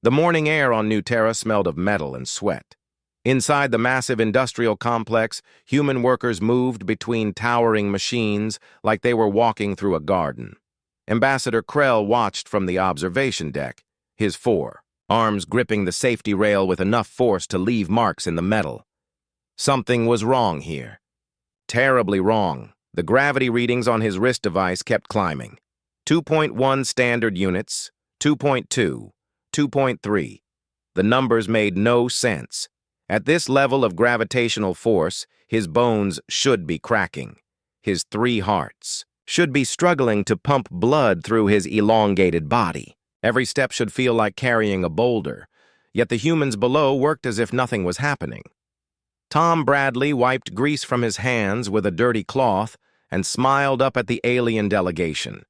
The morning air on New Terra smelled of metal and sweat. Inside the massive industrial complex, human workers moved between towering machines like they were walking through a garden. Ambassador Krell watched from the observation deck, his arms gripping the safety rail with enough force to leave marks in the metal. Something was wrong here. Terribly wrong. The gravity readings on his wrist device kept climbing. 2.1 standard units, 2.2, 2.3. The numbers made no sense. At this level of gravitational force, his bones should be cracking. His 3 hearts should be struggling to pump blood through his elongated body. Every step should feel like carrying a boulder, yet the humans below worked as if nothing was happening. Tom Bradley wiped grease from his hands with a dirty cloth and smiled up at the alien delegation.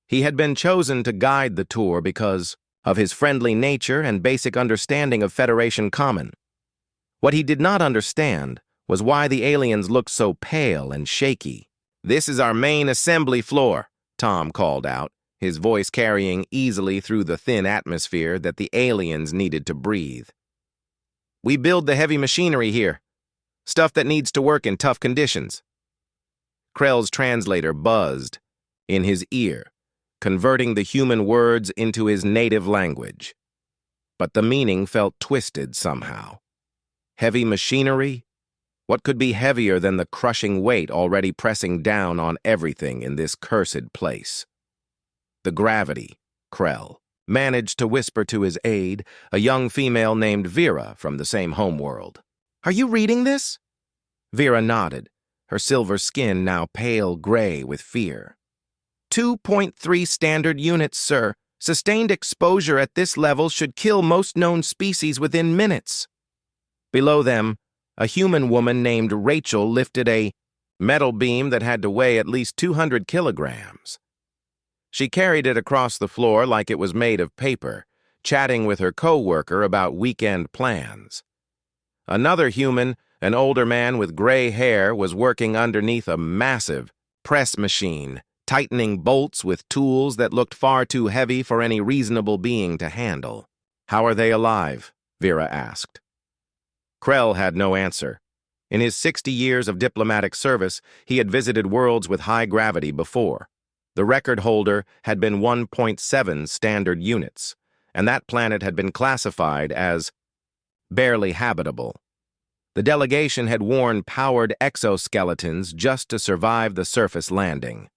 He had been chosen to guide the tour because of his friendly nature and basic understanding of Federation common. What he did not understand was why the aliens looked so pale and shaky. "This is our main assembly floor," Tom called out, his voice carrying easily through the thin atmosphere that the aliens needed to breathe. "We build the heavy machinery here, stuff that needs to work in tough conditions." Krell's translator buzzed in his ear, converting the human words into his native language. But the meaning felt twisted somehow. Heavy machinery? What could be heavier than the crushing weight already pressing down on everything in this cursed place? The gravity, Krell managed to whisper to his aide, a young female named Vera from the same homeworld. "Are you reading this?" Vera nodded, her silver skin now pale gray with fear. 2.3 standard units, sir. Sustained exposure at this level should kill most known species within minutes. Below them, a human woman named Rachel lifted a metal beam that had to weigh at least 200 kilograms. She carried it across the floor like it was made of paper, chatting with her co-worker about weekend plans. Another human, an older man with gray hair, was working underneath a massive press machine, tightening bolts with tools that looked far too heavy for any reasonable being to handle. "How are they alive?" Vera asked. Krell had no answer. In his 60 years of diplomatic service, he had visited worlds with high gravity before. The record holder had been 1.7 standard units, and that planet had been classified as barely habitable. The delegation had worn powered exoskeletons just to survive the surface landing.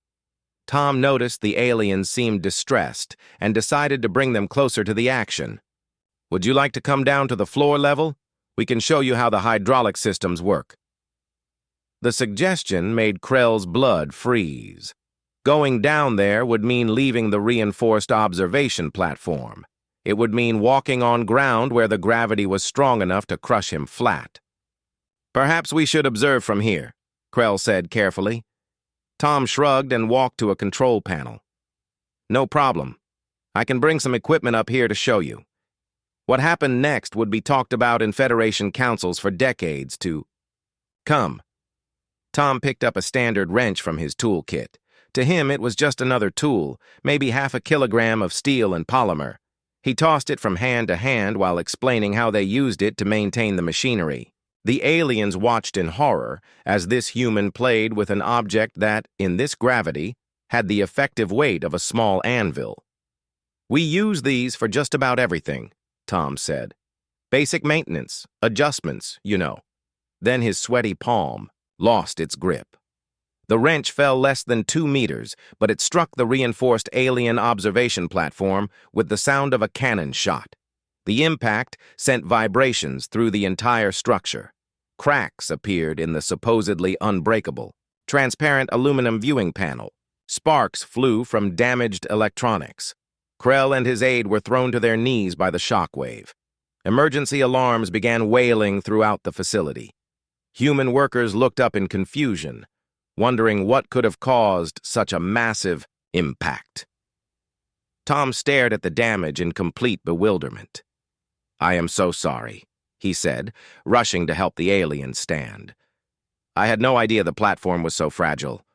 Tom noticed the aliens seemed distressed and decided to bring them closer to the action. "Would you like to come down to the floor level? We can show you how the hydraulic systems work." The suggestion made Krell's blood freeze. Going down there would mean leaving the reinforced observation platform. It would mean walking on ground where the gravity was strong enough to crush him flat. "Perhaps we should observe from here," Krell said carefully. Tom shrugged and walked to a control panel. "No problem. I can bring some equipment up here to show you." What happened next would be talked about in Federation councils for decades to come. Tom picked up a standard wrench from his toolkit. To him, it was just another tool, maybe half a kilogram of steel and polymer. He tossed it from hand to hand while explaining how they used it to maintain the machinery. The aliens watched in horror as this human played with an object that, in this gravity, had the effective weight of a small anvil. "We use these for just about everything," Tom said. "Basic maintenance, adjustments, you know." Then his sweaty palm lost its grip. The wrench fell less than 2 meters, but it struck the reinforced alien observation platform with the sound of a cannon shot. The impact sent vibrations through the entire structure. Cracks appeared in the supposedly unbreakable, transparent aluminum viewing panel. Sparks flew from damaged electronics. Krell and his aide were thrown to their knees by the shockwave. Emergency alarms began wailing throughout the facility. Human workers looked up in confusion, wondering what could have caused such a massive impact. Tom stared at the damage in complete bewilderment. "I am so sorry," he said, rushing to help the alien stand. "I had no idea the platform was so fragile.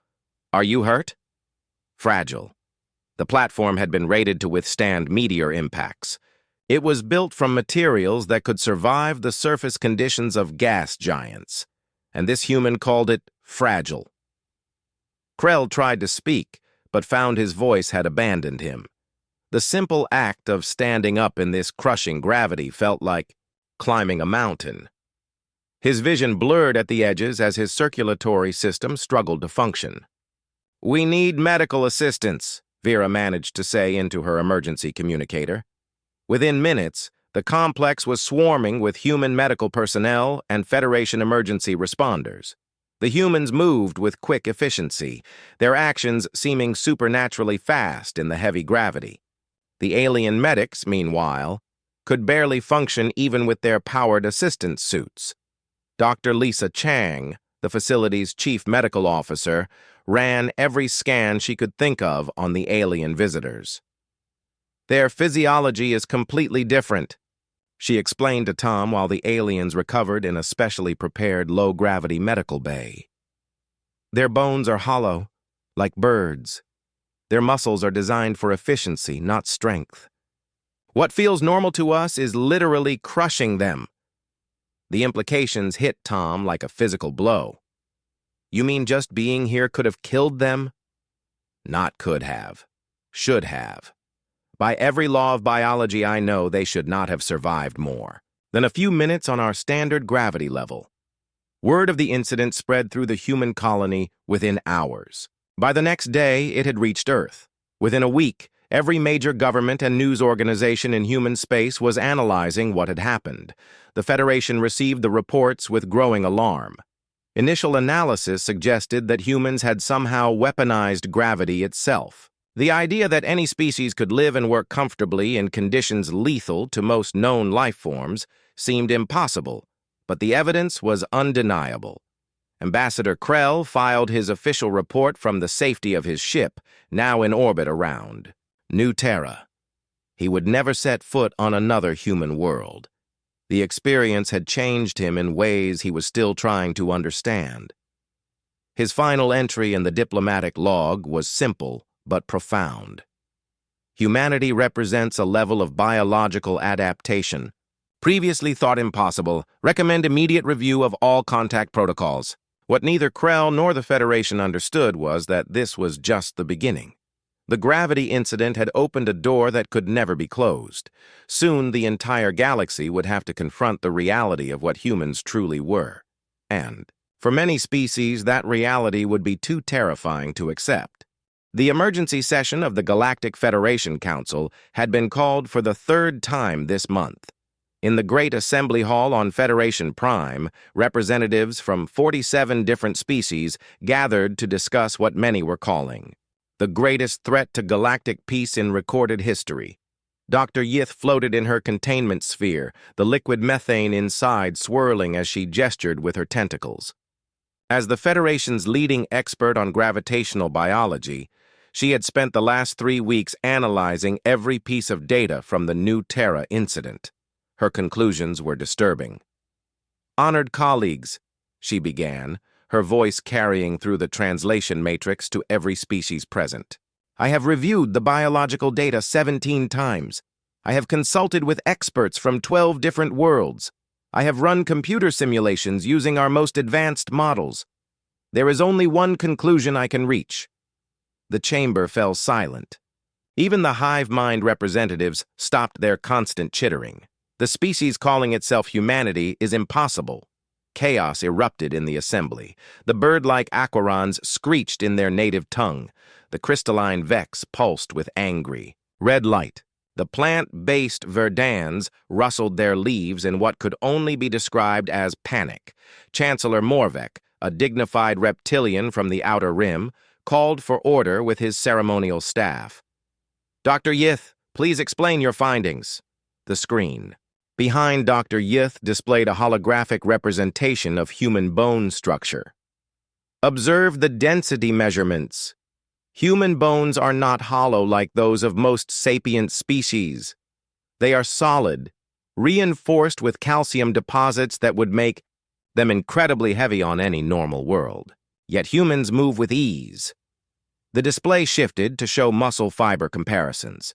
Are you hurt?" Fragile. The platform had been rated to withstand meteor impacts. It was built from materials that could survive the surface conditions of gas giants, and this human called it fragile. Krell tried to speak, but found his voice had abandoned him. The simple act of standing up in this crushing gravity felt like climbing a mountain. His vision blurred at the edges as his circulatory system struggled to function. "We need medical assistance," Vera managed to say into her emergency communicator. Within minutes, the complex was swarming with human medical personnel and Federation emergency responders. The humans moved with quick efficiency, their actions seeming supernaturally fast in the heavy gravity. The alien medics, meanwhile, could barely function even with their powered assistance suits. Dr. Lisa Chang, the facility's chief medical officer, ran every scan she could think of on the alien visitors. "Their physiology is completely different," she explained to Tom while the aliens recovered in a specially prepared low-gravity medical bay. "Their bones are hollow, like birds. Their muscles are designed for efficiency, not strength. What feels normal to us is literally crushing them." The implications hit Tom like a physical blow. "You mean just being here could have killed them?" "Not could have. Should have. By every law of biology I know, they should not have survived more than a few minutes on our standard gravity level." Word of the incident spread through the human colony within hours. By the next day, it had reached Earth. Within a week, every major government and news organization in human space was analyzing what had happened. The Federation received the reports with growing alarm. Initial analysis suggested that humans had somehow weaponized gravity itself. The idea that any species could live and work comfortably in conditions lethal to most known life forms seemed impossible, but the evidence was undeniable. Ambassador Krell filed his official report from the safety of his ship, now in orbit around New Terra. He would never set foot on another human world. The experience had changed him in ways he was still trying to understand. His final entry in the diplomatic log was simple but profound. Humanity represents a level of biological adaptation previously thought impossible. Recommend immediate review of all contact protocols. What neither Krell nor the Federation understood was that this was just the beginning. The gravity incident had opened a door that could never be closed. Soon the entire galaxy would have to confront the reality of what humans truly were. And, for many species, that reality would be too terrifying to accept. The emergency session of the Galactic Federation Council had been called for the third time this month. In the Great Assembly Hall on Federation Prime, representatives from 47 different species gathered to discuss what many were calling the greatest threat to galactic peace in recorded history. Dr. Yith floated in her containment sphere, the liquid methane inside swirling as she gestured with her tentacles. As the Federation's leading expert on gravitational biology, she had spent the last 3 weeks analyzing every piece of data from the New Terra incident. Her conclusions were disturbing. "Honored colleagues," she began, her voice carrying through the translation matrix to every species present. "I have reviewed the biological data 17 times. I have consulted with experts from 12 different worlds. I have run computer simulations using our most advanced models. There is only one conclusion I can reach." The chamber fell silent. Even the hive mind representatives stopped their constant chittering. The species calling itself humanity is impossible. Chaos erupted in the assembly. The bird-like aquarons screeched in their native tongue. The crystalline vex pulsed with angry red light. The plant-based verdans rustled their leaves in what could only be described as panic. Chancellor Morvek, a dignified reptilian from the Outer Rim, called for order with his ceremonial staff. "Dr. Yith, please explain your findings." The screen. Behind Dr. Yith displayed a holographic representation of human bone structure. "Observe the density measurements. Human bones are not hollow like those of most sapient species. They are solid, reinforced with calcium deposits that would make them incredibly heavy on any normal world. Yet humans move with ease." The display shifted to show muscle fiber comparisons.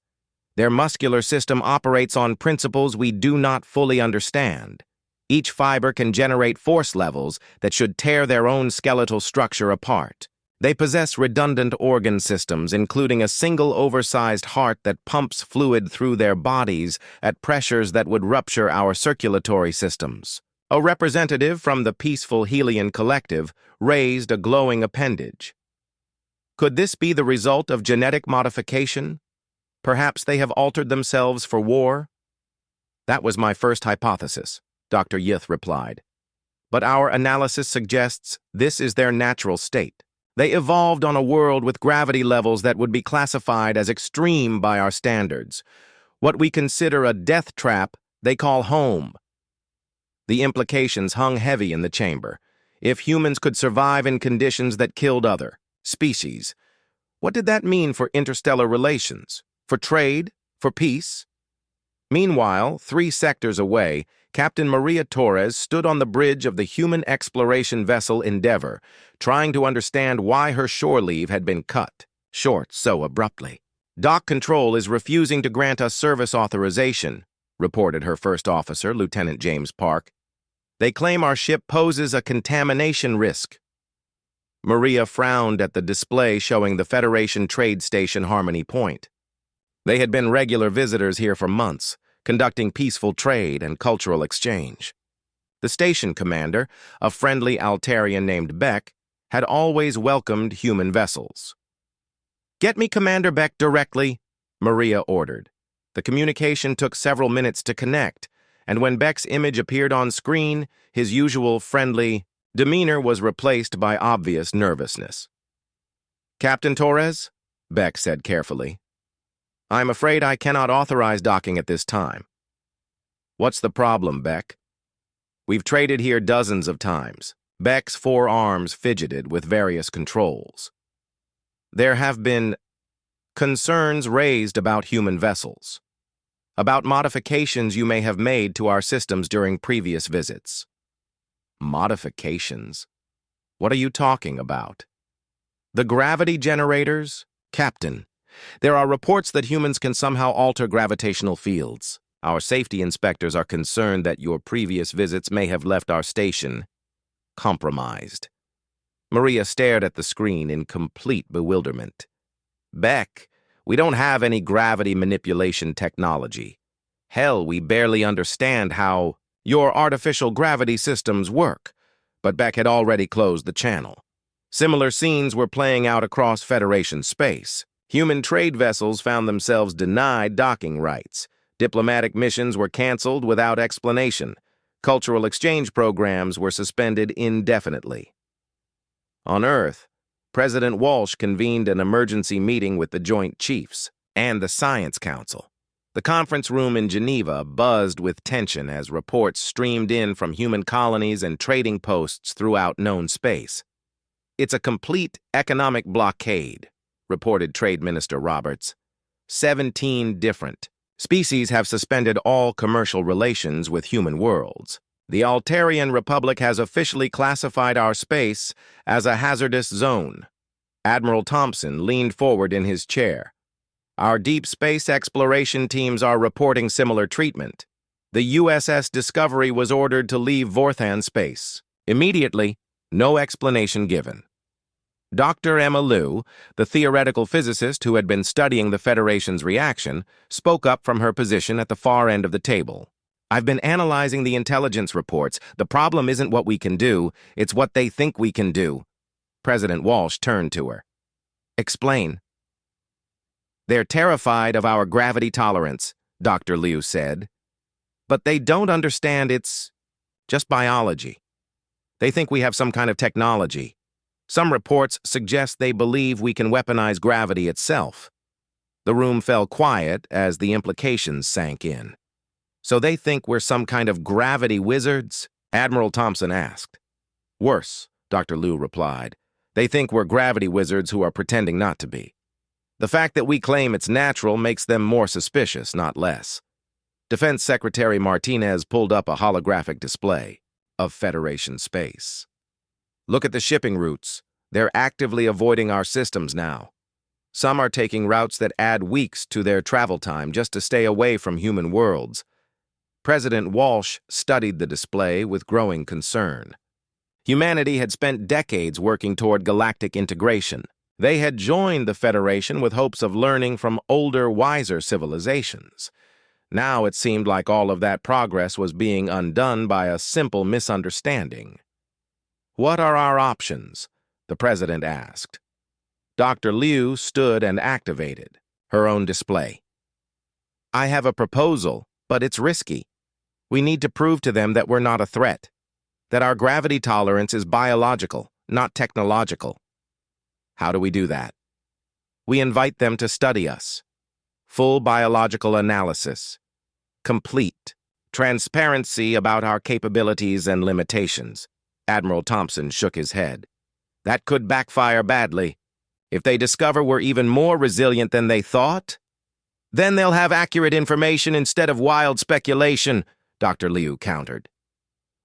Their muscular system operates on principles we do not fully understand. Each fiber can generate force levels that should tear their own skeletal structure apart. They possess redundant organ systems, including a single oversized heart that pumps fluid through their bodies at pressures that would rupture our circulatory systems. A representative from the peaceful Helian collective raised a glowing appendage. Could this be the result of genetic modification? Perhaps they have altered themselves for war? That was my first hypothesis, Dr. Yith replied. But our analysis suggests this is their natural state. They evolved on a world with gravity levels that would be classified as extreme by our standards. What we consider a death trap, they call home. The implications hung heavy in the chamber. If humans could survive in conditions that killed other species, what did that mean for interstellar relations? For trade? For peace? Meanwhile, 3 sectors away, Captain Maria Torres stood on the bridge of the human exploration vessel Endeavor, trying to understand why her shore leave had been cut short so abruptly. "Dock Control is refusing to grant us service authorization," reported her first officer, Lieutenant James Park. "They claim our ship poses a contamination risk." Maria frowned at the display showing the Federation trade station Harmony Point. They had been regular visitors here for months, conducting peaceful trade and cultural exchange. The station commander, a friendly Altarian named Beck, had always welcomed human vessels. "Get me Commander Beck directly," Maria ordered. The communication took several minutes to connect, and when Beck's image appeared on screen, his usual friendly demeanor was replaced by obvious nervousness. "Captain Torres," Beck said carefully, "I'm afraid I cannot authorize docking at this time." "What's the problem, Beck?" "We've traded here dozens of times." Beck's 4 arms fidgeted with various controls. "There have been concerns raised about human vessels, about modifications you may have made to our systems during previous visits." "Modifications? What are you talking about?" "The gravity generators, Captain. There are reports that humans can somehow alter gravitational fields. Our safety inspectors are concerned that your previous visits may have left our station compromised." Maria stared at the screen in complete bewilderment. "Beck, we don't have any gravity manipulation technology. Hell, we barely understand how your artificial gravity systems work." But Beck had already closed the channel. Similar scenes were playing out across Federation space. Human trade vessels found themselves denied docking rights. Diplomatic missions were canceled without explanation. Cultural exchange programs were suspended indefinitely. On Earth, President Walsh convened an emergency meeting with the Joint Chiefs and the Science Council. The conference room in Geneva buzzed with tension as reports streamed in from human colonies and trading posts throughout known space. "It's a complete economic blockade," reported Trade Minister Roberts. 17 different species have suspended all commercial relations with human worlds. The Altarian Republic has officially classified our space as a hazardous zone. Admiral Thompson leaned forward in his chair. "Our deep space exploration teams are reporting similar treatment. The USS Discovery was ordered to leave Vorthan space immediately, no explanation given." Dr. Emma Liu, the theoretical physicist who had been studying the Federation's reaction, spoke up from her position at the far end of the table. "I've been analyzing the intelligence reports. The problem isn't what we can do, it's what they think we can do." President Walsh turned to her. "Explain." "They're terrified of our gravity tolerance," Dr. Liu said. "But they don't understand it's just biology. They think we have some kind of technology. Some reports suggest they believe we can weaponize gravity itself." The room fell quiet as the implications sank in. "So they think we're some kind of gravity wizards?" Admiral Thompson asked. "Worse," Dr. Liu replied. "They think we're gravity wizards who are pretending not to be. The fact that we claim it's natural makes them more suspicious, not less." Defense Secretary Martinez pulled up a holographic display of Federation space. "Look at the shipping routes. They're actively avoiding our systems now." Some are taking routes that add weeks to their travel time just to stay away from human worlds. President Walsh studied the display with growing concern. Humanity had spent decades working toward galactic integration. They had joined the Federation with hopes of learning from older, wiser civilizations. Now it seemed like all of that progress was being undone by a simple misunderstanding. "What are our options?" the president asked. Dr. Liu stood and activated her own display. "I have a proposal, but it's risky. We need to prove to them that we're not a threat, that our gravity tolerance is biological, not technological." How do we do that? We invite them to study us. Full biological analysis. Complete. Transparency about our capabilities and limitations. Admiral Thompson shook his head. That could backfire badly. If they discover we're even more resilient than they thought, then they'll have accurate information instead of wild speculation, Dr. Liu countered.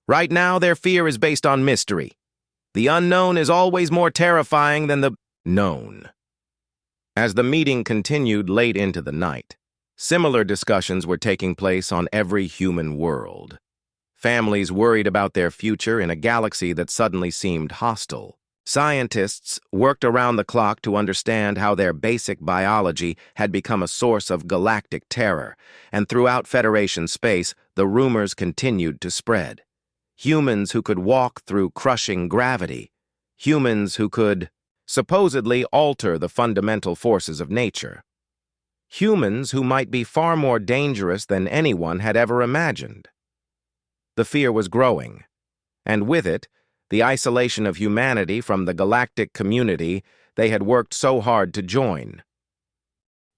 Right now, their fear is based on mystery. The unknown is always more terrifying than the known. As the meeting continued late into the night, similar discussions were taking place on every human world. Families worried about their future in a galaxy that suddenly seemed hostile. Scientists worked around the clock to understand how their basic biology had become a source of galactic terror, and throughout Federation space, the rumors continued to spread. Humans who could walk through crushing gravity. Humans who could supposedly alter the fundamental forces of nature. Humans who might be far more dangerous than anyone had ever imagined. The fear was growing, and with it, the isolation of humanity from the galactic community they had worked so hard to join.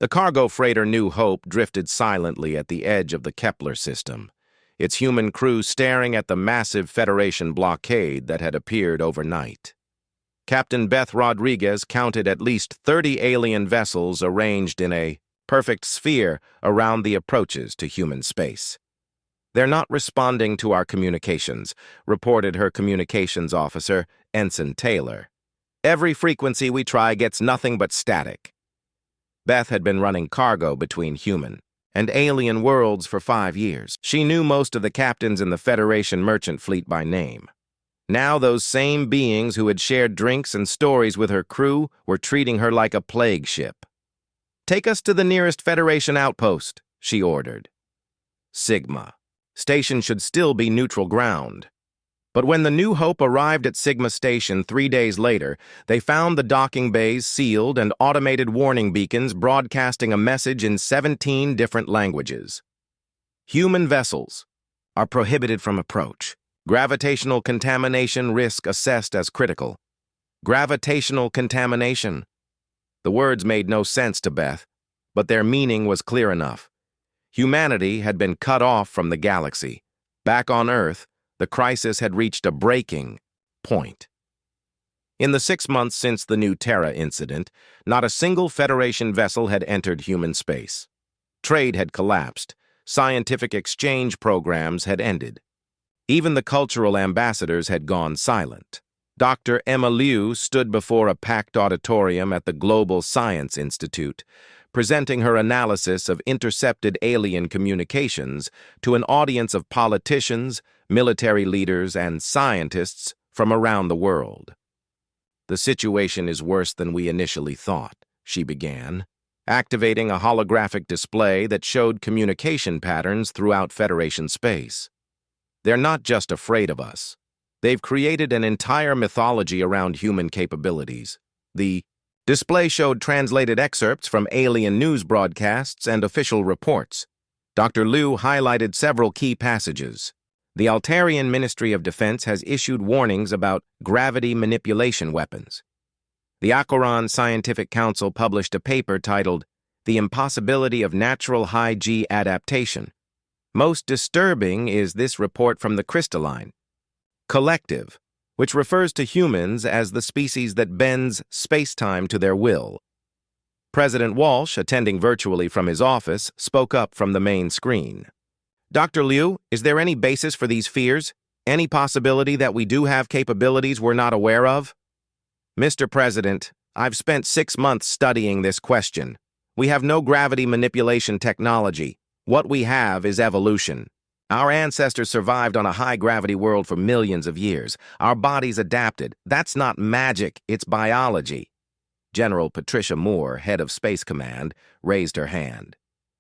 The cargo freighter New Hope drifted silently at the edge of the Kepler system, its human crew staring at the massive Federation blockade that had appeared overnight. Captain Beth Rodriguez counted at least 30 alien vessels arranged in a perfect sphere around the approaches to human space. "They're not responding to our communications," reported her communications officer, Ensign Taylor. "Every frequency we try gets nothing but static." Beth had been running cargo between human and alien worlds for 5 years. She knew most of the captains in the Federation merchant fleet by name. Now those same beings who had shared drinks and stories with her crew were treating her like a plague ship. "Take us to the nearest Federation outpost," she ordered. Sigma. Station should still be neutral ground. But when the New Hope arrived at Sigma Station 3 days later, they found the docking bays sealed and automated warning beacons broadcasting a message in 17 different languages. "Human vessels are prohibited from approach. Gravitational contamination risk assessed as critical." Gravitational contamination. The words made no sense to Beth, but their meaning was clear enough. Humanity had been cut off from the galaxy. Back on Earth, the crisis had reached a breaking point. In the 6 months since the New Terra incident, not a single Federation vessel had entered human space. Trade had collapsed. Scientific exchange programs had ended. Even the cultural ambassadors had gone silent. Dr. Emma Liu stood before a packed auditorium at the Global Science Institute, presenting her analysis of intercepted alien communications to an audience of politicians, military leaders, and scientists from around the world. "The situation is worse than we initially thought," she began, activating a holographic display that showed communication patterns throughout Federation space. "They're not just afraid of us. They've created an entire mythology around human capabilities." The display showed translated excerpts from alien news broadcasts and official reports. Dr. Liu highlighted several key passages. The Altarian Ministry of Defense has issued warnings about gravity manipulation weapons. The Acheron Scientific Council published a paper titled "The Impossibility of Natural High-G Adaptation." Most disturbing is this report from the Crystalline Collective, which refers to humans as the species that bends space-time to their will. President Walsh, attending virtually from his office, spoke up from the main screen. "Dr. Liu, is there any basis for these fears? Any possibility that we do have capabilities we're not aware of?" "Mr. President, I've spent 6 months studying this question. We have no gravity manipulation technology. What we have is evolution. Our ancestors survived on a high-gravity world for millions of years. Our bodies adapted. That's not magic, it's biology. General Patricia Moore, head of Space Command, raised her hand.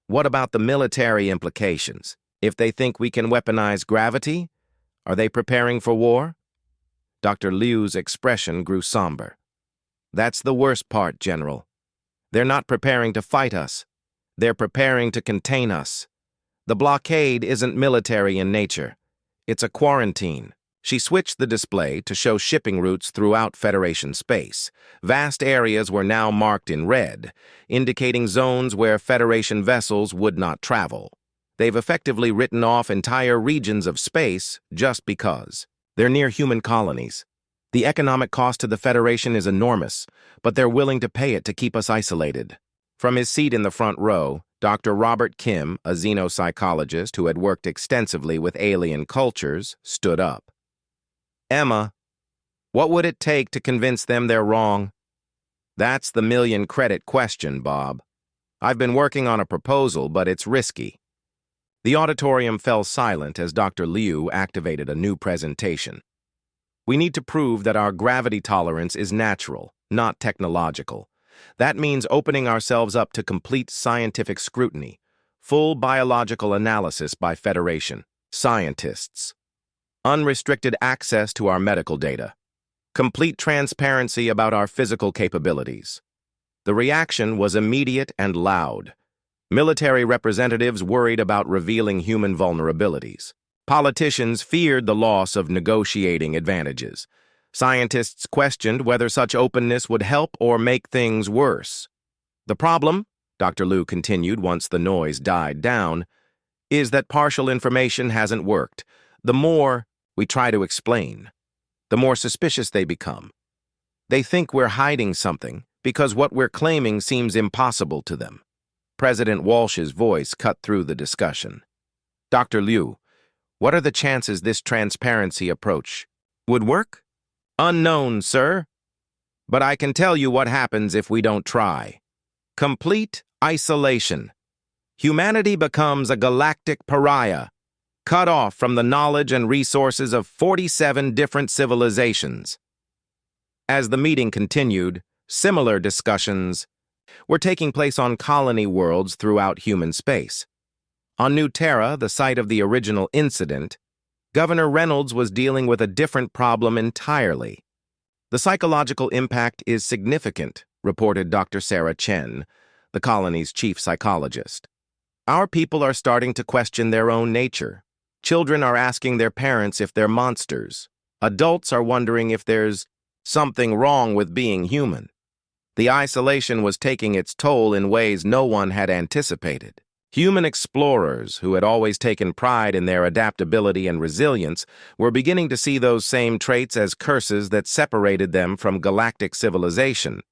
What about the military implications? If they think we can weaponize gravity, are they preparing for war? Dr. Liu's expression grew somber. That's the worst part, General. They're not preparing to fight us. They're preparing to contain us. The blockade isn't military in nature. It's a quarantine. She switched the display to show shipping routes throughout Federation space. Vast areas were now marked in red, indicating zones where Federation vessels would not travel. They've effectively written off entire regions of space just because. They're near human colonies. The economic cost to the Federation is enormous, but they're willing to pay it to keep us isolated. From his seat in the front row, Dr. Robert Kim, a xenopsychologist who had worked extensively with alien cultures, stood up. Emma, what would it take to convince them they're wrong? That's the million-credit question, Bob. I've been working on a proposal, but it's risky. The auditorium fell silent as Dr. Liu activated a new presentation. We need to prove that our gravity tolerance is natural, not technological. That means opening ourselves up to complete scientific scrutiny, full biological analysis by Federation, scientists, unrestricted access to our medical data, complete transparency about our physical capabilities. The reaction was immediate and loud. Military representatives worried about revealing human vulnerabilities. Politicians feared the loss of negotiating advantages. Scientists questioned whether such openness would help or make things worse. The problem, Dr. Liu continued once the noise died down, is that partial information hasn't worked. The more we try to explain, the more suspicious they become. They think we're hiding something because what we're claiming seems impossible to them. President Walsh's voice cut through the discussion. Dr. Liu, what are the chances this transparency approach would work? Unknown, sir. But I can tell you what happens if we don't try. Complete isolation. Humanity becomes a galactic pariah, cut off from the knowledge and resources of 47 different civilizations. As the meeting continued, similar discussions were taking place on colony worlds throughout human space. On New Terra, the site of the original incident, Governor Reynolds was dealing with a different problem entirely. The psychological impact is significant, reported Dr. Sarah Chen, the colony's chief psychologist. Our people are starting to question their own nature. Children are asking their parents if they're monsters. Adults are wondering if there's something wrong with being human. The isolation was taking its toll in ways no one had anticipated. Human explorers, who had always taken pride in their adaptability and resilience, were beginning to see those same traits as curses that separated them from galactic civilization.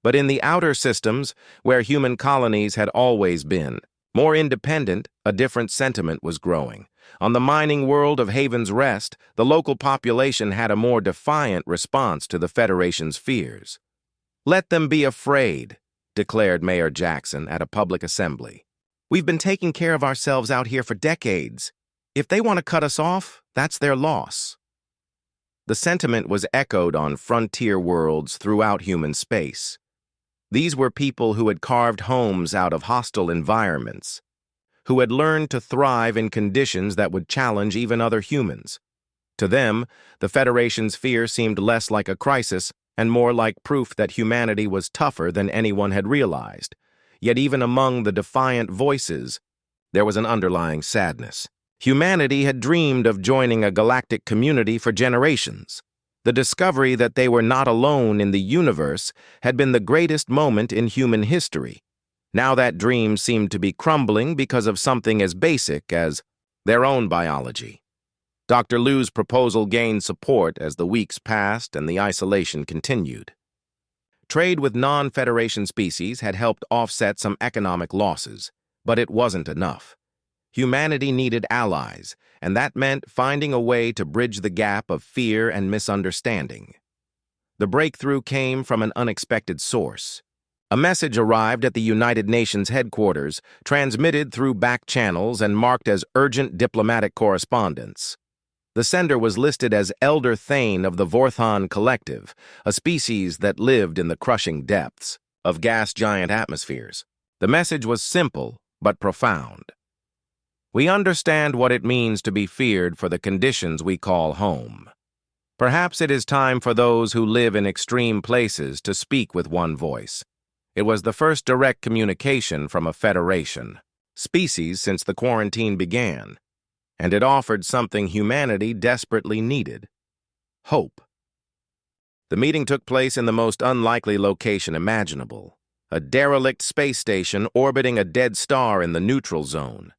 But in the outer systems, where human colonies had always been, more independent, a different sentiment was growing. On the mining world of Haven's Rest, the local population had a more defiant response to the Federation's fears. Let them be afraid, declared Mayor Jackson at a public assembly. We've been taking care of ourselves out here for decades. If they want to cut us off, that's their loss. The sentiment was echoed on frontier worlds throughout human space. These were people who had carved homes out of hostile environments, who had learned to thrive in conditions that would challenge even other humans. To them, the Federation's fear seemed less like a crisis and more like proof that humanity was tougher than anyone had realized. Yet even among the defiant voices, there was an underlying sadness. Humanity had dreamed of joining a galactic community for generations. The discovery that they were not alone in the universe had been the greatest moment in human history. Now that dream seemed to be crumbling because of something as basic as their own biology. Dr. Liu's proposal gained support as the weeks passed and the isolation continued. Trade with non-Federation species had helped offset some economic losses, but it wasn't enough. Humanity needed allies, and that meant finding a way to bridge the gap of fear and misunderstanding. The breakthrough came from an unexpected source. A message arrived at the United Nations headquarters, transmitted through back channels and marked as urgent diplomatic correspondence. The sender was listed as Elder Thane of the Vorthon Collective, a species that lived in the crushing depths of gas giant atmospheres. The message was simple but profound. We understand what it means to be feared for the conditions we call home. Perhaps it is time for those who live in extreme places to speak with one voice. It was the first direct communication from a Federation species since the quarantine began, and it offered something humanity desperately needed: hope. The meeting took place in the most unlikely location imaginable, a derelict space station orbiting a dead star in the neutral zone.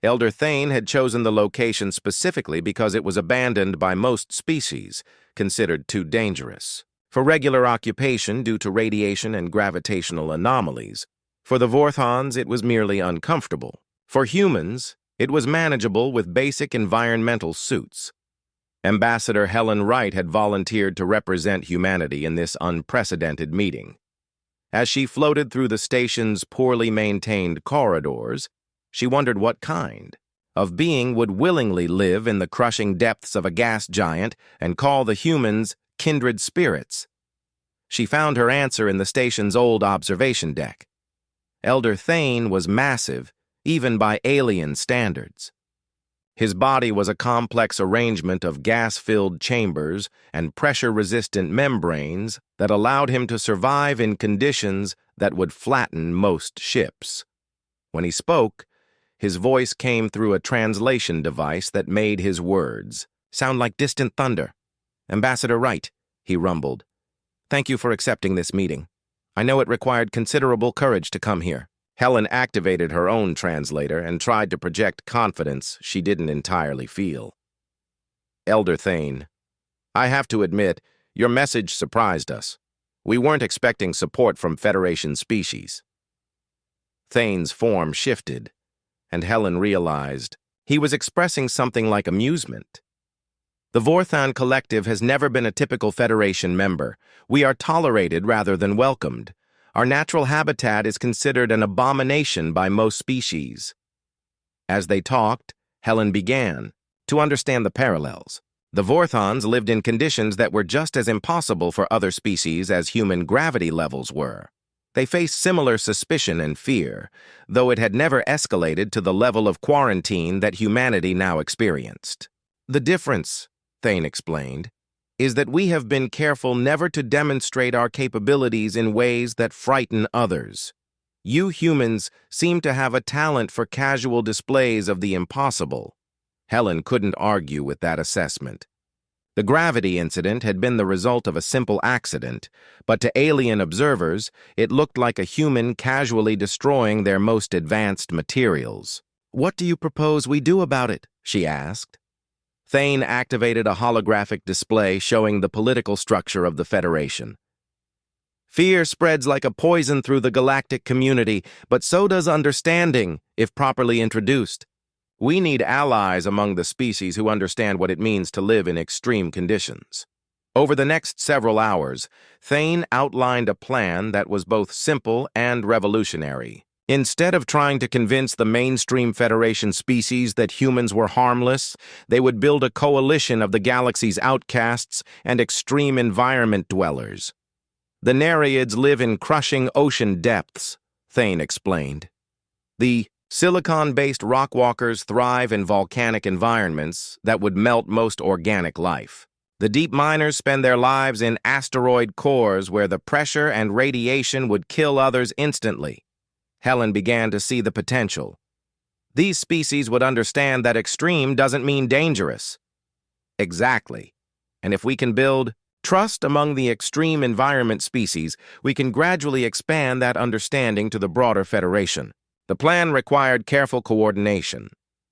Elder Thane had chosen the location specifically because it was abandoned by most species, considered too dangerous for regular occupation due to radiation and gravitational anomalies. For the Vorthons, it was merely uncomfortable. For humans, it was manageable with basic environmental suits. Ambassador Helen Wright had volunteered to represent humanity in this unprecedented meeting. As she floated through the station's poorly maintained corridors, she wondered what kind of being would willingly live in the crushing depths of a gas giant and call the humans kindred spirits. She found her answer in the station's old observation deck. Elder Thane was massive, even by alien standards. His body was a complex arrangement of gas-filled chambers and pressure-resistant membranes that allowed him to survive in conditions that would flatten most ships. When he spoke, his voice came through a translation device that made his words sound like distant thunder. "Ambassador Wright," he rumbled, "thank you for accepting this meeting. I know it required considerable courage to come here." Helen activated her own translator and tried to project confidence she didn't entirely feel. "Elder Thane, I have to admit, your message surprised us. We weren't expecting support from Federation species." Thane's form shifted, and Helen realized he was expressing something like amusement. The Vorthon Collective has never been a typical Federation member. We are tolerated rather than welcomed. Our natural habitat is considered an abomination by most species. As they talked, Helen began to understand the parallels. The Vorthons lived in conditions that were just as impossible for other species as human gravity levels were. They faced similar suspicion and fear, though it had never escalated to the level of quarantine that humanity now experienced. "The difference," Thane explained, "is that we have been careful never to demonstrate our capabilities in ways that frighten others. You humans seem to have a talent for casual displays of the impossible." Helen couldn't argue with that assessment. The gravity incident had been the result of a simple accident, but to alien observers, it looked like a human casually destroying their most advanced materials. "What do you propose we do about it?" she asked. Thane activated a holographic display showing the political structure of the Federation. "Fear spreads like a poison through the galactic community, but so does understanding, if properly introduced. We need allies among the species who understand what it means to live in extreme conditions." Over the next several hours, Thane outlined a plan that was both simple and revolutionary. Instead of trying to convince the mainstream Federation species that humans were harmless, they would build a coalition of the galaxy's outcasts and extreme environment dwellers. "The Nereids live in crushing ocean depths," Thane explained. "The silicon-based rockwalkers thrive in volcanic environments that would melt most organic life. The deep miners spend their lives in asteroid cores where the pressure and radiation would kill others instantly." Helen began to see the potential. These species would understand that extreme doesn't mean dangerous. Exactly. And if we can build trust among the extreme environment species, we can gradually expand that understanding to the broader Federation. The plan required careful coordination.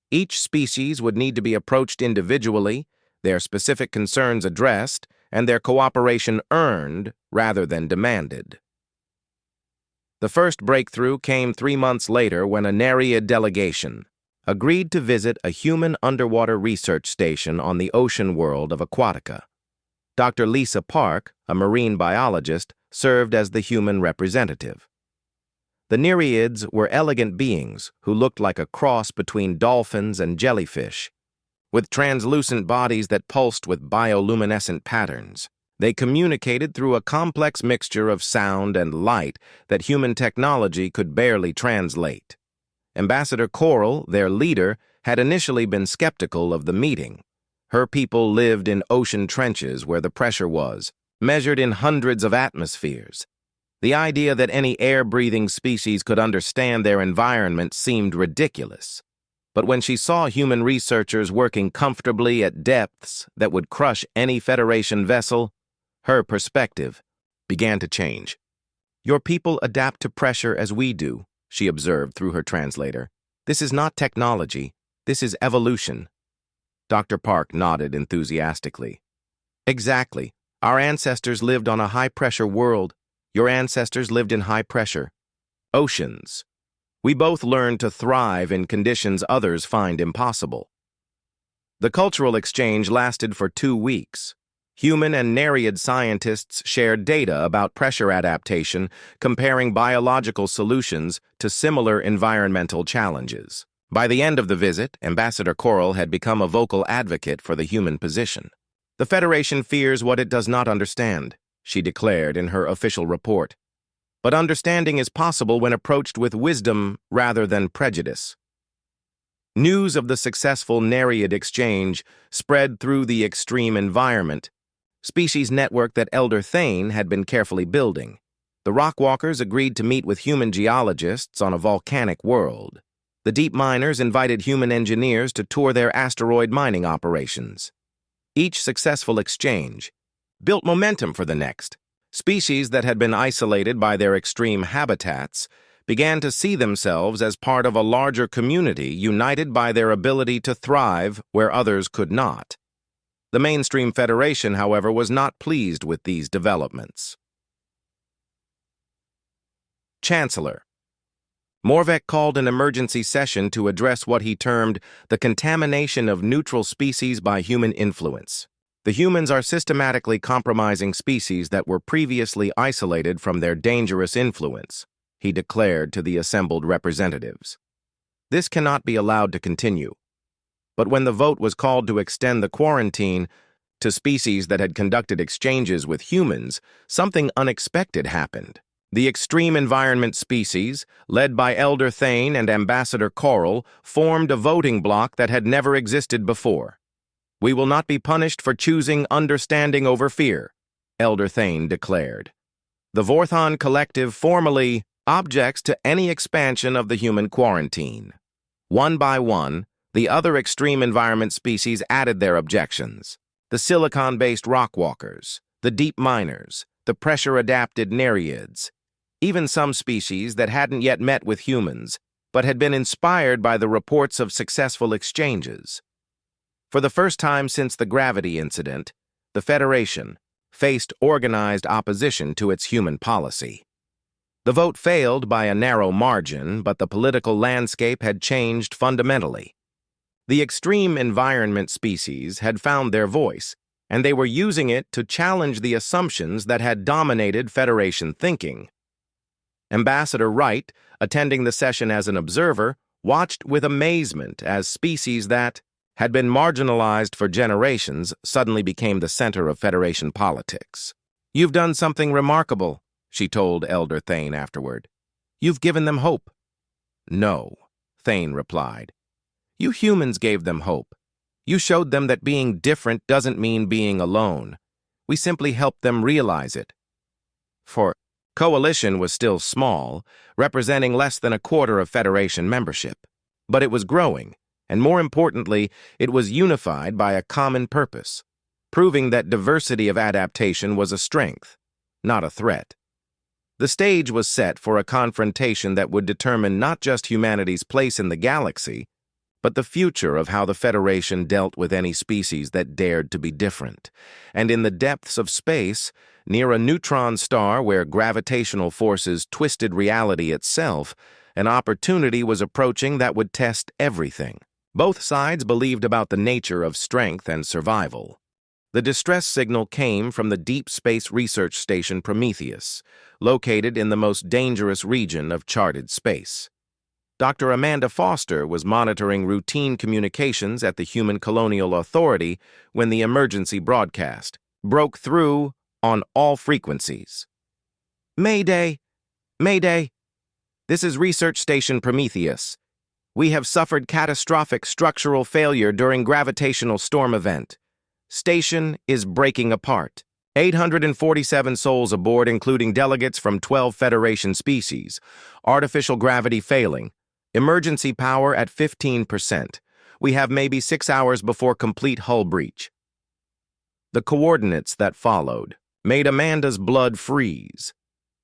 Each species would need to be approached individually, their specific concerns addressed, and their cooperation earned rather than demanded. The first breakthrough came 3 months later when a Nereid delegation agreed to visit a human underwater research station on the ocean world of Aquatica. Dr. Lisa Park, a marine biologist, served as the human representative. The Nereids were elegant beings who looked like a cross between dolphins and jellyfish. With translucent bodies that pulsed with bioluminescent patterns, they communicated through a complex mixture of sound and light that human technology could barely translate. Ambassador Coral, their leader, had initially been skeptical of the meeting. Her people lived in ocean trenches where the pressure was, measured in hundreds of atmospheres. The idea that any air-breathing species could understand their environment seemed ridiculous. But when she saw human researchers working comfortably at depths that would crush any Federation vessel, her perspective began to change. "Your people adapt to pressure as we do," she observed through her translator. "This is not technology. This is evolution." Dr. Park nodded enthusiastically. "Exactly. Our ancestors lived on a high-pressure world. Your ancestors lived in high pressure. Oceans. We both learned to thrive in conditions others find impossible." The cultural exchange lasted for 2 weeks. Human and Nereid scientists shared data about pressure adaptation, comparing biological solutions to similar environmental challenges. By the end of the visit, Ambassador Coral had become a vocal advocate for the human position. "The Federation fears what it does not understand," she declared in her official report. "But understanding is possible when approached with wisdom rather than prejudice." News of the successful Nereid exchange spread through the extreme environment species network that Elder Thane had been carefully building. The Rockwalkers agreed to meet with human geologists on a volcanic world. The deep miners invited human engineers to tour their asteroid mining operations. Each successful exchange built momentum for the next. Species that had been isolated by their extreme habitats began to see themselves as part of a larger community united by their ability to thrive where others could not. The mainstream Federation, however, was not pleased with these developments. Chancellor. Morvek called an emergency session to address what he termed the contamination of neutral species by human influence. The humans are systematically compromising species that were previously isolated from their dangerous influence, he declared to the assembled representatives. This cannot be allowed to continue. But when the vote was called to extend the quarantine to species that had conducted exchanges with humans, something unexpected happened. The extreme environment species, led by Elder Thane and Ambassador Coral, formed a voting bloc that had never existed before. "We will not be punished for choosing understanding over fear," Elder Thane declared. "The Vorthon Collective formally objects to any expansion of the human quarantine." One by one, the other extreme environment species added their objections. The silicon-based rockwalkers, the deep miners, the pressure-adapted Nereids, even some species that hadn't yet met with humans, but had been inspired by the reports of successful exchanges. For the first time since the gravity incident, the Federation faced organized opposition to its human policy. The vote failed by a narrow margin, but the political landscape had changed fundamentally. The extreme environment species had found their voice, and they were using it to challenge the assumptions that had dominated Federation thinking. Ambassador Wright, attending the session as an observer, watched with amazement as species that had been marginalized for generations suddenly became the center of Federation politics. "You've done something remarkable," she told Elder Thane afterward. "You've given them hope." "No," Thane replied. "You humans gave them hope. You showed them that being different doesn't mean being alone. We simply helped them realize it." For Coalition was still small, representing less than a quarter of Federation membership. But it was growing, and more importantly, it was unified by a common purpose, proving that diversity of adaptation was a strength, not a threat. The stage was set for a confrontation that would determine not just humanity's place in the galaxy, but the future of how the Federation dealt with any species that dared to be different. And in the depths of space, near a neutron star where gravitational forces twisted reality itself, an opportunity was approaching that would test everything. Both sides believed about the nature of strength and survival. The distress signal came from the Deep Space Research Station Prometheus, located in the most dangerous region of charted space. Dr. Amanda Foster was monitoring routine communications at the Human Colonial Authority when the emergency broadcast broke through on all frequencies. Mayday! Mayday! This is Research Station Prometheus. We have suffered catastrophic structural failure during gravitational storm event. Station is breaking apart. 847 souls aboard, including delegates from 12 Federation species. Artificial gravity failing. Emergency power at 15%. We have maybe 6 hours before complete hull breach. The coordinates that followed made Amanda's blood freeze.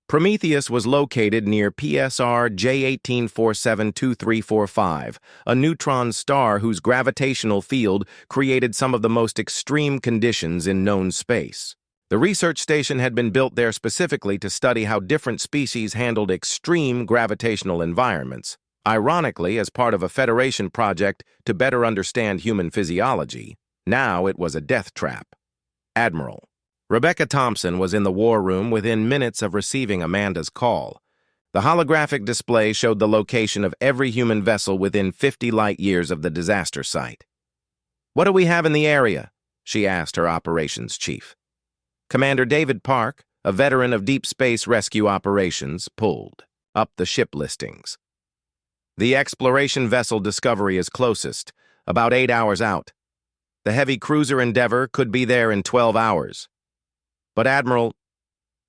Prometheus was located near PSR J18472345, a neutron star whose gravitational field created some of the most extreme conditions in known space. The research station had been built there specifically to study how different species handled extreme gravitational environments. Ironically, as part of a Federation project to better understand human physiology, now it was a death trap. Admiral Rebecca Thompson was in the war room within minutes of receiving Amanda's call. The holographic display showed the location of every human vessel within 50 light-years of the disaster site. "What do we have in the area?" she asked her operations chief. Commander David Park, a veteran of deep space rescue operations, pulled up the ship listings. The exploration vessel Discovery is closest, about 8 hours out. The heavy cruiser Endeavour could be there in 12 hours. But Admiral,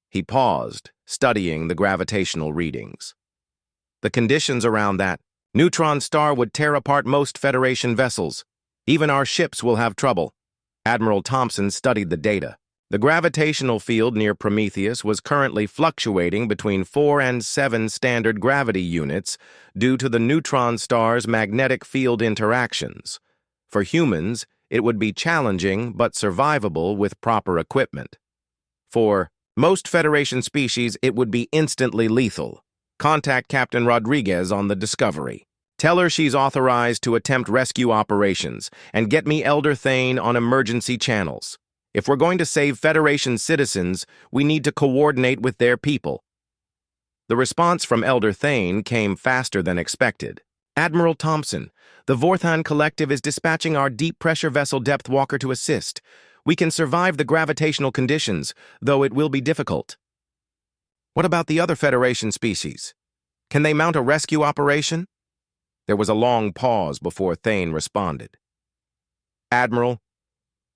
he paused, studying the gravitational readings. The conditions around that neutron star would tear apart most Federation vessels. Even our ships will have trouble. Admiral Thompson studied the data. The gravitational field near Prometheus was currently fluctuating between 4 and 7 standard gravity units due to the neutron star's magnetic field interactions. For humans, it would be challenging but survivable with proper equipment. For most Federation species, it would be instantly lethal. Contact Captain Rodriguez on the Discovery. Tell her she's authorized to attempt rescue operations, and get me Elder Thane on emergency channels. If we're going to save Federation citizens, we need to coordinate with their people. The response from Elder Thane came faster than expected. Admiral Thompson, the Vorthan Collective is dispatching our deep-pressure vessel Depthwalker to assist. We can survive the gravitational conditions, though it will be difficult. What about the other Federation species? Can they mount a rescue operation? There was a long pause before Thane responded. Admiral,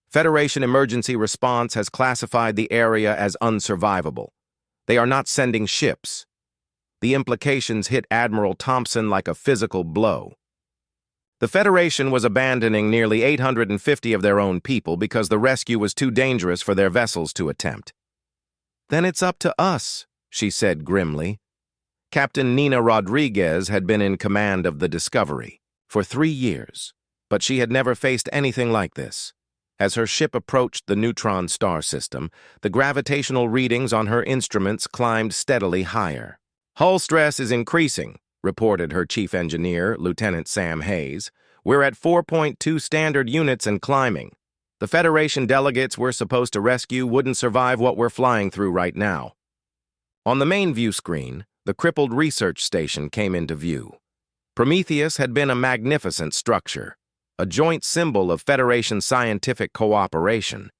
Federation Emergency Response has classified the area as unsurvivable. They are not sending ships. The implications hit Admiral Thompson like a physical blow. The Federation was abandoning nearly 850 of their own people because the rescue was too dangerous for their vessels to attempt. Then it's up to us, she said grimly. Captain Nina Rodriguez had been in command of the Discovery for 3 years, but she had never faced anything like this. As her ship approached the neutron star system, the gravitational readings on her instruments climbed steadily higher. "Hull stress is increasing," reported her chief engineer, Lieutenant Sam Hayes. "We're at 4.2 standard units and climbing. The Federation delegates we're supposed to rescue wouldn't survive what we're flying through right now." On the main view screen, the crippled research station came into view. Prometheus had been a magnificent structure, a joint symbol of Federation scientific cooperation.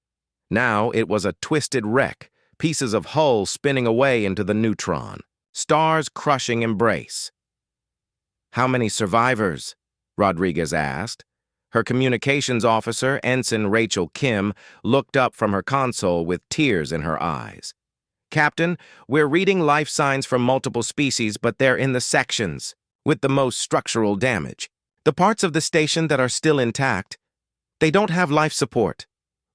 Now it was a twisted wreck, pieces of hull spinning away into the neutron, stars crushing embrace. "How many survivors?" Rodriguez asked. Her communications officer, Ensign Rachel Kim, looked up from her console with tears in her eyes. "Captain, we're reading life signs from multiple species, but they're in the sections with the most structural damage. The parts of the station that are still intact, they don't have life support."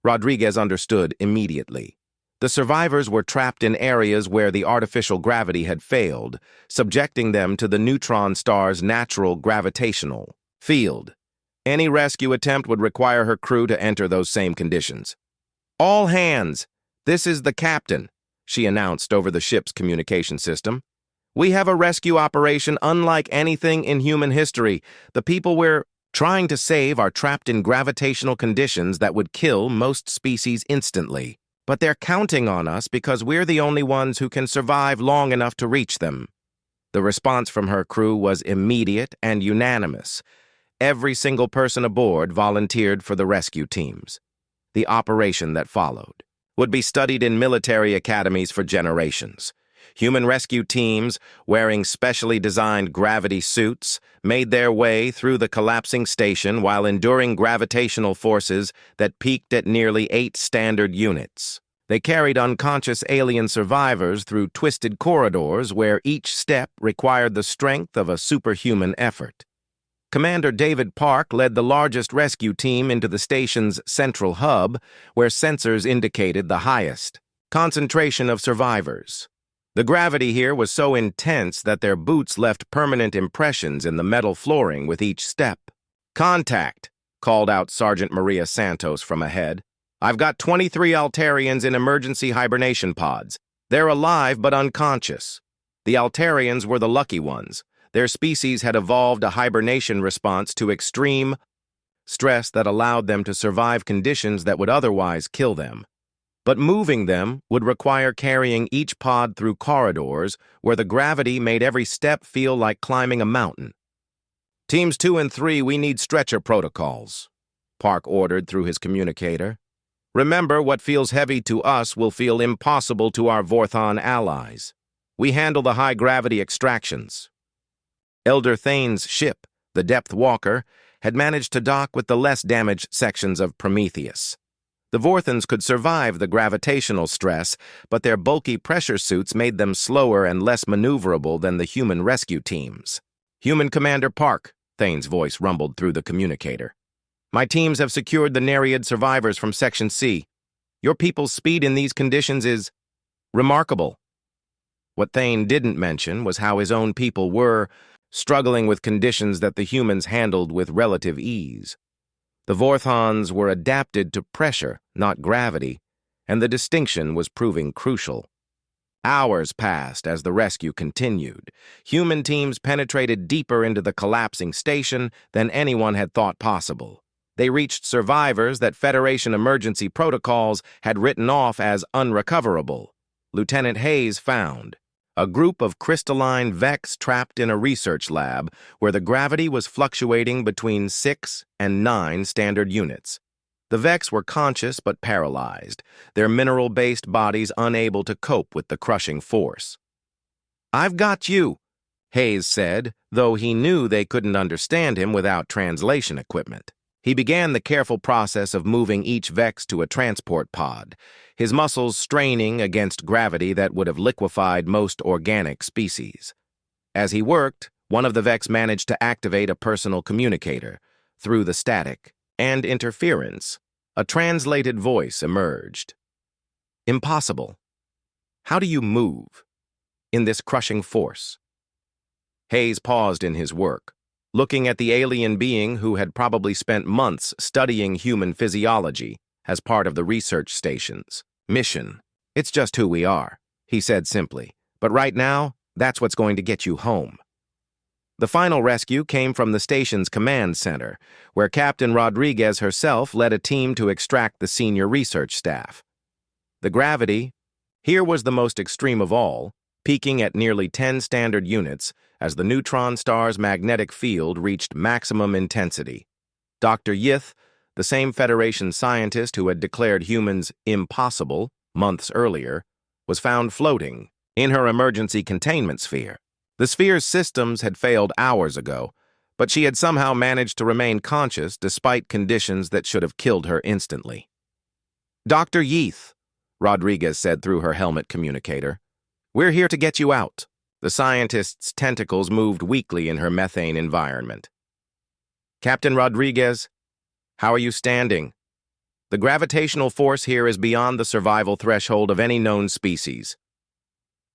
Rodriguez understood immediately. The survivors were trapped in areas where the artificial gravity had failed, subjecting them to the neutron star's natural gravitational field. Any rescue attempt would require her crew to enter those same conditions. "All hands, this is the captain," she announced over the ship's communication system. "We have a rescue operation unlike anything in human history. The people we're trying to save are trapped in gravitational conditions that would kill most species instantly. But they're counting on us because we're the only ones who can survive long enough to reach them. The response from her crew was immediate and unanimous. Every single person aboard volunteered for the rescue teams. The operation that followed would be studied in military academies for generations. Human rescue teams, wearing specially designed gravity suits, made their way through the collapsing station while enduring gravitational forces that peaked at nearly 8 standard units. They carried unconscious alien survivors through twisted corridors where each step required the strength of a superhuman effort. Commander David Park led the largest rescue team into the station's central hub, where sensors indicated the highest concentration of survivors. The gravity here was so intense that their boots left permanent impressions in the metal flooring with each step. "Contact," called out Sergeant Maria Santos from ahead. "I've got 23 Altarians in emergency hibernation pods. They're alive but unconscious." The Altarians were the lucky ones. Their species had evolved a hibernation response to extreme stress that allowed them to survive conditions that would otherwise kill them. But moving them would require carrying each pod through corridors where the gravity made every step feel like climbing a mountain. "Teams 2 and 3, we need stretcher protocols," Park ordered through his communicator. "Remember, what feels heavy to us will feel impossible to our Vorthon allies. We handle the high-gravity extractions." Elder Thane's ship, the Depth Walker, had managed to dock with the less damaged sections of Prometheus. The Vorthons could survive the gravitational stress, but their bulky pressure suits made them slower and less maneuverable than the human rescue teams. "Human Commander Park," Thane's voice rumbled through the communicator. "My teams have secured the Nereid survivors from Section C. Your people's speed in these conditions is remarkable." What Thane didn't mention was how his own people were struggling with conditions that the humans handled with relative ease. The Vorthons were adapted to pressure, not gravity, and the distinction was proving crucial. Hours passed as the rescue continued. Human teams penetrated deeper into the collapsing station than anyone had thought possible. They reached survivors that Federation emergency protocols had written off as unrecoverable. Lieutenant Hayes found a group of crystalline Vex trapped in a research lab where the gravity was fluctuating between 6 and 9 standard units. The Vex were conscious but paralyzed, their mineral-based bodies unable to cope with the crushing force. "I've got you," Hayes said, though he knew they couldn't understand him without translation equipment. He began the careful process of moving each Vex to a transport pod, his muscles straining against gravity that would have liquefied most organic species. As he worked, one of the Vex managed to activate a personal communicator. Through the static and interference, a translated voice emerged. "Impossible. How do you move in this crushing force?" Hayes paused in his work, looking at the alien being who had probably spent months studying human physiology as part of the research station's mission. "It's just who we are," he said simply. "But right now, that's what's going to get you home." The final rescue came from the station's command center, where Captain Rodriguez herself led a team to extract the senior research staff. The gravity here was the most extreme of all, peaking at nearly 10 standard units as the neutron star's magnetic field reached maximum intensity. Dr. Yith, the same Federation scientist who had declared humans impossible months earlier, was found floating in her emergency containment sphere. The sphere's systems had failed hours ago, but she had somehow managed to remain conscious despite conditions that should have killed her instantly. "Dr. Yith," Rodriguez said through her helmet communicator, "we're here to get you out." The scientist's tentacles moved weakly in her methane environment. "Captain Rodriguez, how are you standing? The gravitational force here is beyond the survival threshold of any known species."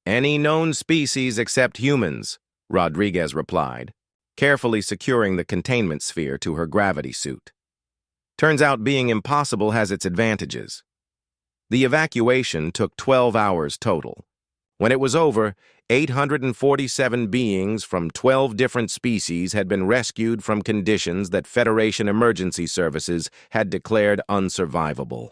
"Any known species except humans," Rodriguez replied, carefully securing the containment sphere to her gravity suit. "Turns out being impossible has its advantages." The evacuation took 12 hours total. When it was over, 847 beings from 12 different species had been rescued from conditions that Federation emergency services had declared unsurvivable.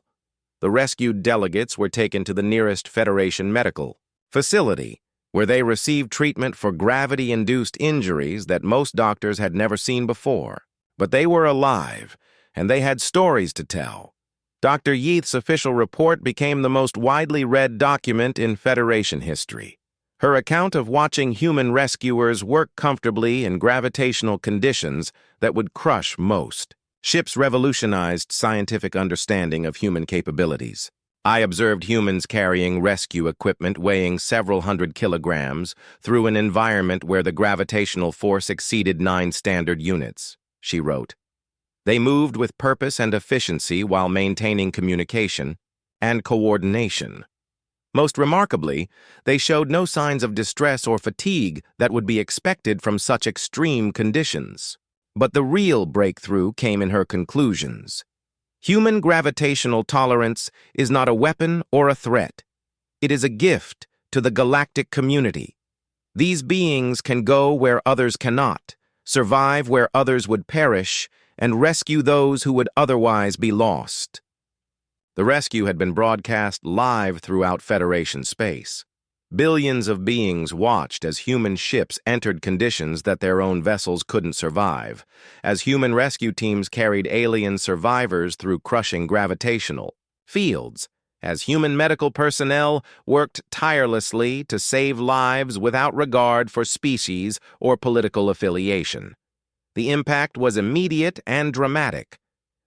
The rescued delegates were taken to the nearest Federation medical facility, where they received treatment for gravity-induced injuries that most doctors had never seen before. But they were alive, and they had stories to tell. Dr. Yeath's official report became the most widely read document in Federation history. Her account of watching human rescuers work comfortably in gravitational conditions that would crush most ships revolutionized scientific understanding of human capabilities. I observed humans carrying rescue equipment weighing several hundred kilograms through an environment where the gravitational force exceeded 9 standard units, she wrote. They moved with purpose and efficiency while maintaining communication and coordination. Most remarkably, they showed no signs of distress or fatigue that would be expected from such extreme conditions. But the real breakthrough came in her conclusions. Human gravitational tolerance is not a weapon or a threat. It is a gift to the galactic community. These beings can go where others cannot, survive where others would perish, and rescue those who would otherwise be lost. The rescue had been broadcast live throughout Federation space. Billions of beings watched as human ships entered conditions that their own vessels couldn't survive, as human rescue teams carried alien survivors through crushing gravitational fields, as human medical personnel worked tirelessly to save lives without regard for species or political affiliation. The impact was immediate and dramatic.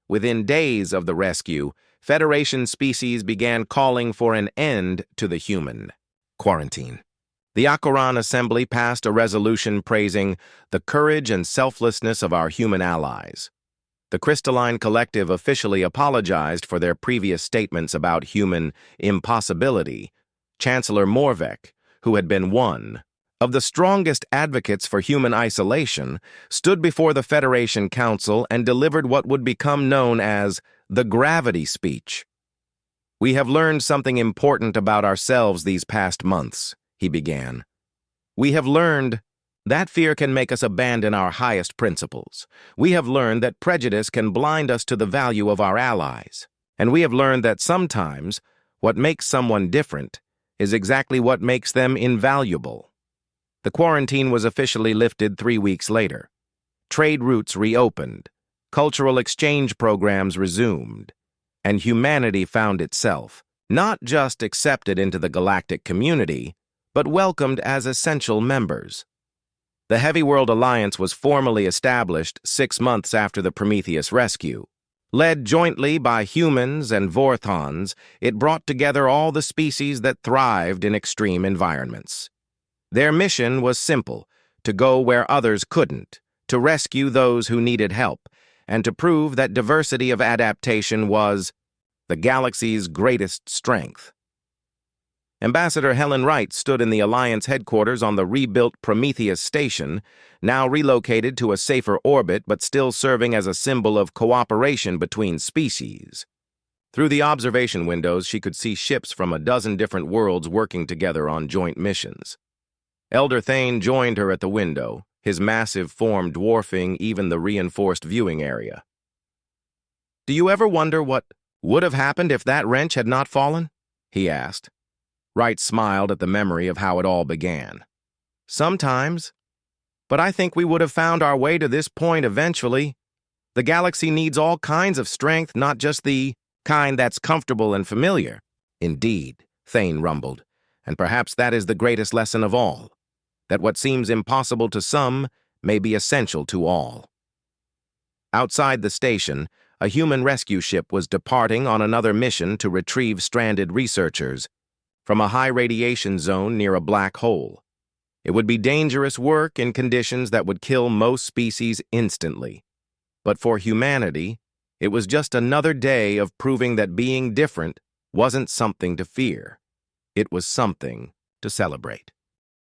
Within days of the rescue, Federation species began calling for an end to the human quarantine. The Acheron Assembly passed a resolution praising the courage and selflessness of our human allies. The Crystalline Collective officially apologized for their previous statements about human impossibility. Chancellor Morvek, who had been one of the strongest advocates for human isolation, stood before the Federation Council and delivered what would become known as the gravity speech. "We have learned something important about ourselves these past months," he began. "We have learned that fear can make us abandon our highest principles. We have learned that prejudice can blind us to the value of our allies. And we have learned that sometimes what makes someone different is exactly what makes them invaluable." The quarantine was officially lifted 3 weeks later. Trade routes reopened, cultural exchange programs resumed, and humanity found itself not just accepted into the galactic community, but welcomed as essential members. The Heavy World Alliance was formally established 6 months after the Prometheus rescue. Led jointly by humans and Vorthons, it brought together all the species that thrived in extreme environments. Their mission was simple: to go where others couldn't, to rescue those who needed help, and to prove that diversity of adaptation was the galaxy's greatest strength. Ambassador Helen Wright stood in the Alliance headquarters on the rebuilt Prometheus station, now relocated to a safer orbit but still serving as a symbol of cooperation between species. Through the observation windows, she could see ships from a dozen different worlds working together on joint missions. Elder Thane joined her at the window, his massive form dwarfing even the reinforced viewing area. "Do you ever wonder what would have happened if that wrench had not fallen?" he asked. Wright smiled at the memory of how it all began. "Sometimes. But I think we would have found our way to this point eventually. The galaxy needs all kinds of strength, not just the kind that's comfortable and familiar." "Indeed," Thane rumbled, "and perhaps that is the greatest lesson of all, that what seems impossible to some may be essential to all." Outside the station, a human rescue ship was departing on another mission to retrieve stranded researchers from a high radiation zone near a black hole. It would be dangerous work in conditions that would kill most species instantly. But for humanity, it was just another day of proving that being different wasn't something to fear. It was something to celebrate.